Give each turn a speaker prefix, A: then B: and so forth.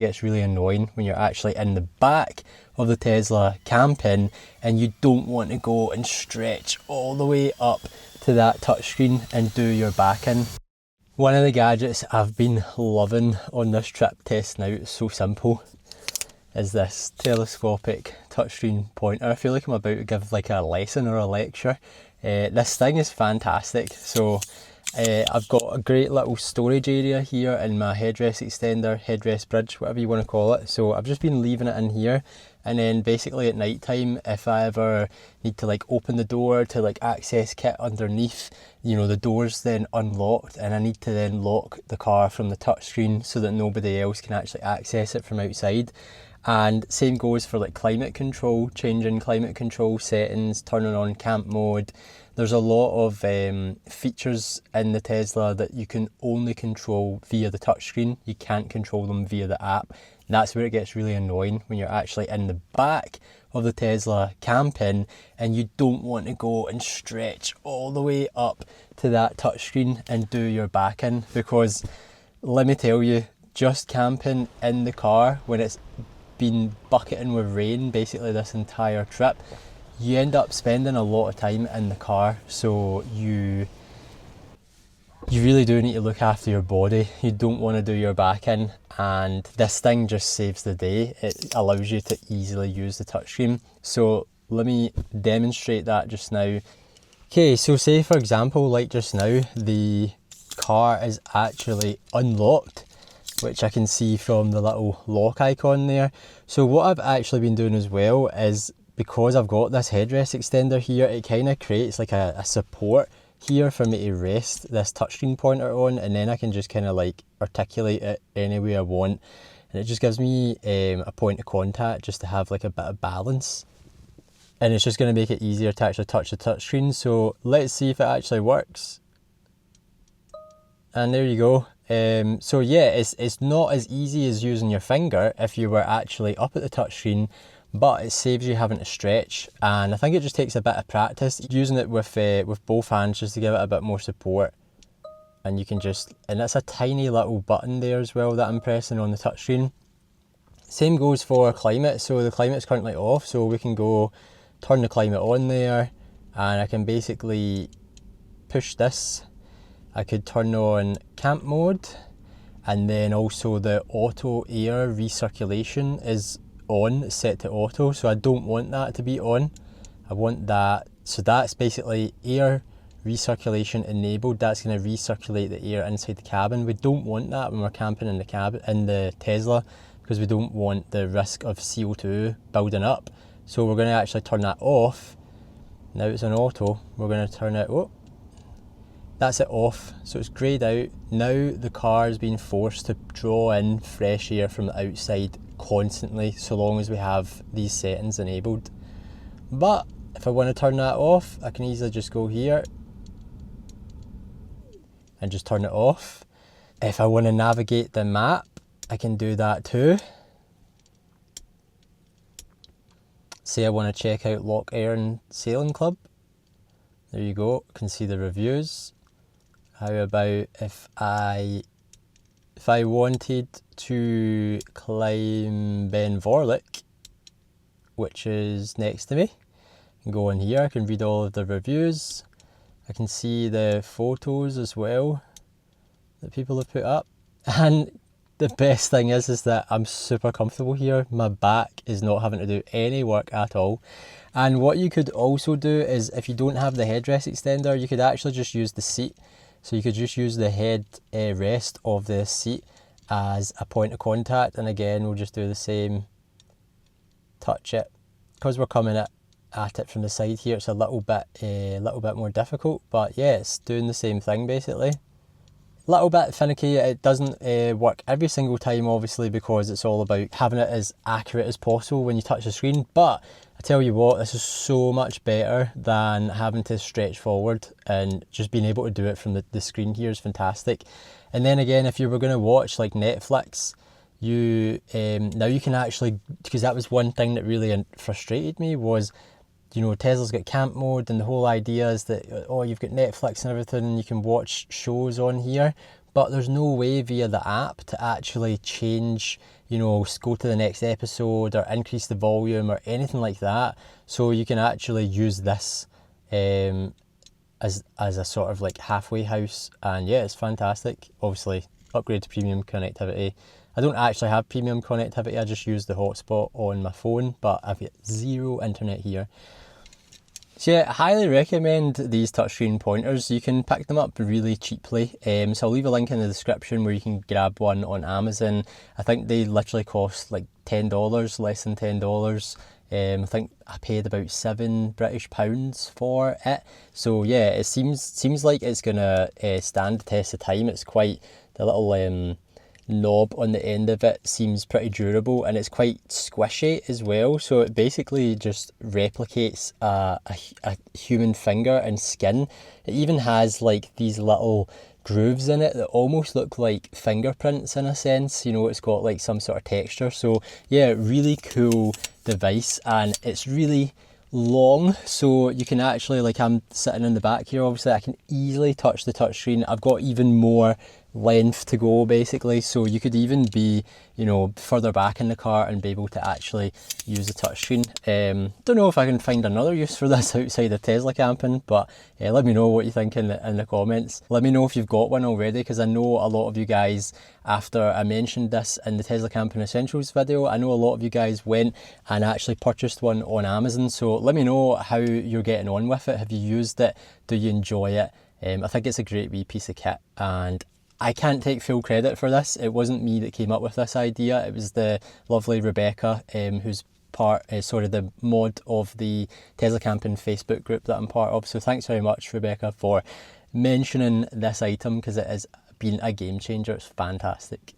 A: It's really annoying when you're actually in the back of the Tesla camping and you don't want to go and stretch all the way up to that touchscreen and do your back in. One of the gadgets I've been loving on this trip testing out, it's so simple, is this telescopic touchscreen pointer. I feel like I'm about to give like a lesson or a lecture. This thing is fantastic. So I've got a great little storage area here in my headrest extender, headrest bridge, whatever you want to call it. So I've just been leaving it in here, and then basically at night time, if I ever need to like open the door to like access kit underneath, you know, the door's then unlocked and I need to then lock the car from the touchscreen so that nobody else can actually access it from outside. And same goes for like climate control, changing climate control settings, turning on camp mode. There's a lot of features in the Tesla that you can only control via the touchscreen. You can't control them via the app. And that's where it gets really annoying when you're actually in the back of the Tesla camping and you don't want to go and stretch all the way up to that touchscreen and do your back in. Because let me tell you, just camping in the car when it's been bucketing with rain basically this entire trip, you end up spending a lot of time in the car. So you really do need to look after your body. You don't want to do your back in, and this thing just saves the day. It allows you to easily use the touchscreen. So let me demonstrate that just now. Okay, so say for example, like just now, the car is actually unlocked, which I can see from the little lock icon there. So what I've actually been doing as well is, because I've got this headrest extender here, it kind of creates like a support here for me to rest this touchscreen pointer on, and then I can just kind of like articulate it any way I want. And it just gives me a point of contact just to have like a bit of balance. And it's just going to make it easier to actually touch the touchscreen. So let's see if it actually works. And there you go. So yeah, it's not as easy as using your finger if you were actually up at the touchscreen, but it saves you having to stretch. And I think it just takes a bit of practice using it with both hands just to give it a bit more support. And you can just, and it's a tiny little button there as well that I'm pressing on the touchscreen. Same goes for climate. So the climate's currently off, so we can go turn the climate on there, and I can basically push this. I could turn on camp mode, and then also the auto air recirculation is on, set to auto, so I don't want that to be on. I want that, so that's basically air recirculation enabled. That's going to recirculate the air inside the cabin. We don't want that when we're camping in the cabin in the Tesla, because we don't want the risk of CO2 building up. So we're going to actually turn that off. Now it's on auto. We're going to turn it, oh, that's it off, so it's greyed out. Now the car is being forced to draw in fresh air from the outside constantly, so long as we have these settings enabled. But if I want to turn that off, I can easily just go here and just turn it off. If I want to navigate the map, I can do that too. Say I want to check out Loch Earn Sailing Club. There you go, you can see the reviews. How about if I wanted to climb Ben Vorlich, which is next to me, I can go in here, I can read all of the reviews. I can see the photos as well that people have put up. And the best thing is that I'm super comfortable here. My back is not having to do any work at all. And what you could also do is, if you don't have the headrest extender, you could actually just use the seat. So you could just use the head rest of the seat as a point of contact, and again we'll just do the same, touch it. Because we're coming at it from the side here, it's a little bit more difficult, but yeah, it's doing the same thing basically. Little bit finicky. It doesn't work every single time, obviously, because it's all about having it as accurate as possible when you touch the screen. But I tell you what, this is so much better than having to stretch forward, and just being able to do it from the screen here is fantastic. And then again, if you were going to watch like Netflix, you now you can actually, because that was one thing that really frustrated me, was, you know, Tesla's got camp mode, and the whole idea is that, oh, you've got Netflix and everything and you can watch shows on here. but there's no way via the app to actually change, go to the next episode or increase the volume or anything like that. So you can actually use this as a sort of like halfway house, and yeah, it's fantastic. Obviously, upgrade to premium connectivity. I don't actually have premium connectivity, I just use the hotspot on my phone, but I've got zero internet here. So yeah, I highly recommend these touchscreen pointers. You can pick them up really cheaply. So I'll leave a link in the description where you can grab one on Amazon. I think they literally cost like $10, less than $10. I think I paid about £7 for it. So yeah, it seems like it's gonna stand the test of time. It's quite, the little knob on the end of it seems pretty durable, and it's quite squishy as well, so it basically just replicates a human finger and skin. It even has like these little grooves in it that almost look like fingerprints in a sense. It's got like some sort of texture. So yeah, really cool device, and it's really long, so you can actually, like, I'm sitting in the back here, obviously I can easily touch the touchscreen. I've got even more length to go basically, so you could even be further back in the car and be able to actually use the touchscreen. Don't know if I can find another use for this outside of Tesla camping, but let me know what you think in the comments. Let me know if you've got one already, because I know a lot of you guys, after I mentioned this in the Tesla Camping Essentials video, I know a lot of you guys went and actually purchased one on Amazon. So let me know how you're getting on with it. Have you used it? Do you enjoy it? I think it's a great wee piece of kit, and I can't take full credit for this. It wasn't me that came up with this idea. It was the lovely Rebecca, who's the mod of the Tesla Camping Facebook group that I'm part of. So thanks very much, Rebecca, for mentioning this item, because it has been a game changer. It's fantastic.